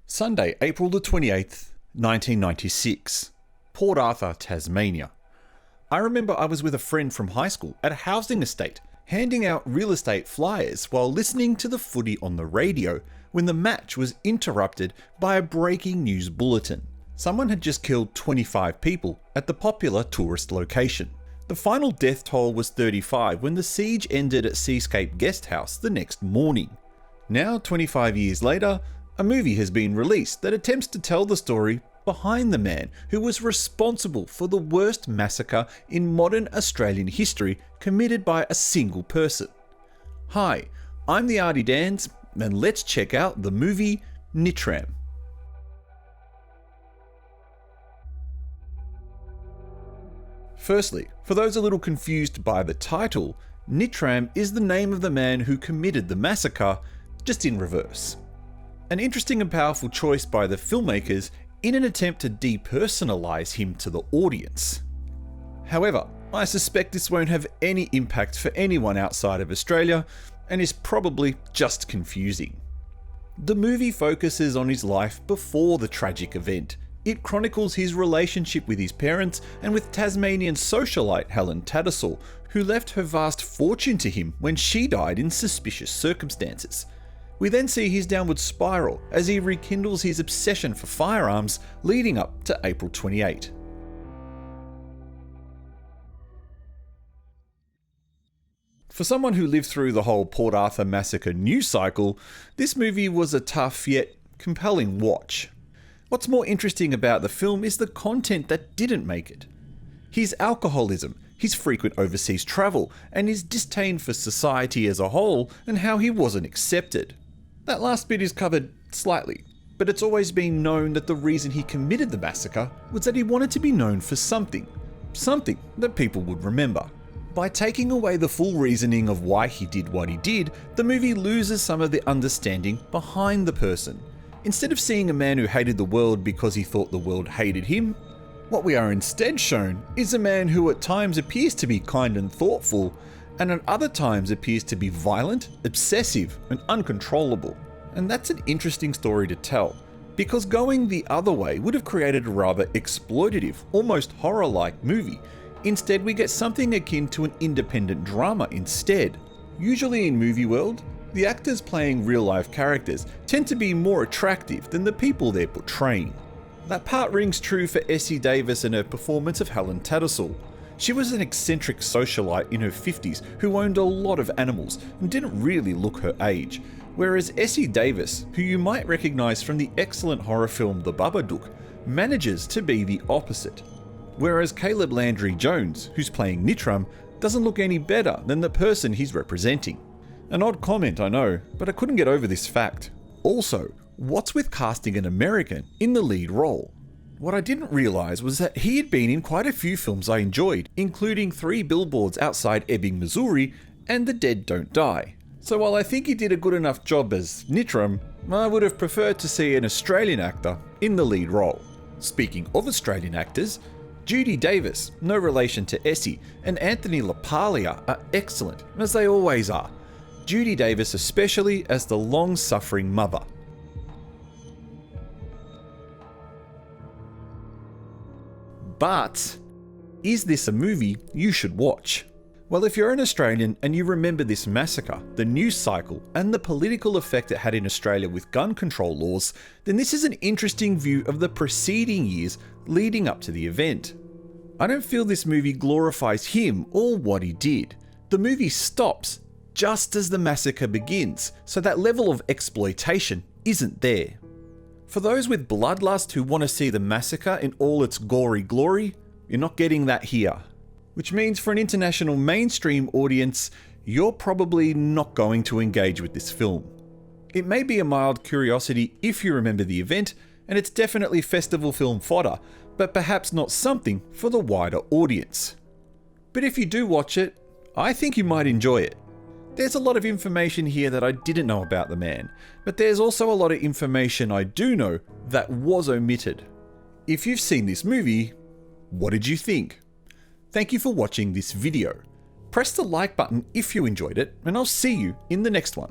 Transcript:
Sunday, April the 28th, 1996. Port Arthur, Tasmania. I remember I was with a friend from high school at a housing estate, handing out real estate flyers while listening to the footy on the radio when the match was interrupted by a breaking news bulletin. Someone had just killed 25 people at the popular tourist location. The final death toll was 35 when the siege ended at Seascape Guest House the next morning. Now, 25 years later, a movie has been released that attempts to tell the story behind the man who was responsible for the worst massacre in modern Australian history committed by a single person. Hi, I'm the Artie Dans, and let's check out the movie Nitram. Firstly, for those a little confused by the title, Nitram is the name of the man who committed the massacre, just in reverse. An interesting and powerful choice by the filmmakers in an attempt to depersonalize him to the audience. However, I suspect this won't have any impact for anyone outside of Australia and is probably just confusing. The movie focuses on his life before the tragic event. It chronicles his relationship with his parents and with Tasmanian socialite Helen Tattersall, who left her vast fortune to him when she died in suspicious circumstances. We then see his downward spiral as he rekindles his obsession for firearms leading up to April 28. For someone who lived through the whole Port Arthur massacre news cycle, this movie was a tough yet compelling watch. What's more interesting about the film is the content that didn't make it. His alcoholism, his frequent overseas travel, and his disdain for society as a whole and how he wasn't accepted. That last bit is covered slightly, but it's always been known that the reason he committed the massacre was that he wanted to be known for something that people would remember. By taking away the full reasoning of why he did what he did, the movie loses some of the understanding behind the person. Instead of seeing a man who hated the world because he thought the world hated him, what we are instead shown is a man who at times appears to be kind and thoughtful, and at other times appears to be violent, obsessive, and uncontrollable. And that's an interesting story to tell, because going the other way would have created a rather exploitative, almost horror-like movie. Instead, we get something akin to an independent drama instead. Usually in movie world, the actors playing real-life characters tend to be more attractive than the people they're portraying. That part rings true for Essie Davis and her performance of Helen Tattersall. She was an eccentric socialite in her 50s who owned a lot of animals and didn't really look her age, whereas Essie Davis, who you might recognise from the excellent horror film The Babadook, manages to be the opposite. Whereas Caleb Landry Jones, who's playing Nitram, doesn't look any better than the person he's representing. An odd comment, I know, but I couldn't get over this fact. Also, what's with casting an American in the lead role? What I didn't realise was that he had been in quite a few films I enjoyed, including 3 Billboards Outside Ebbing, Missouri, and The Dead Don't Die. So while I think he did a good enough job as Nitram, I would have preferred to see an Australian actor in the lead role. Speaking of Australian actors, Judy Davis, no relation to Essie, and Anthony LaPaglia are excellent, as they always are. Judy Davis especially as the long-suffering mother. But is this a movie you should watch? Well, if you're an Australian and you remember this massacre, the news cycle, and the political effect it had in Australia with gun control laws, then this is an interesting view of the preceding years leading up to the event. I don't feel this movie glorifies him or what he did. The movie stops just as the massacre begins, so that level of exploitation isn't there. For those with bloodlust who want to see the massacre in all its gory glory, you're not getting that here. Which means for an international mainstream audience, you're probably not going to engage with this film. It may be a mild curiosity if you remember the event, and it's definitely festival film fodder, but perhaps not something for the wider audience. But if you do watch it, I think you might enjoy it. There's a lot of information here that I didn't know about the man, but there's also a lot of information I do know that was omitted. If you've seen this movie, what did you think? Thank you for watching this video. Press the like button if you enjoyed it, and I'll see you in the next one.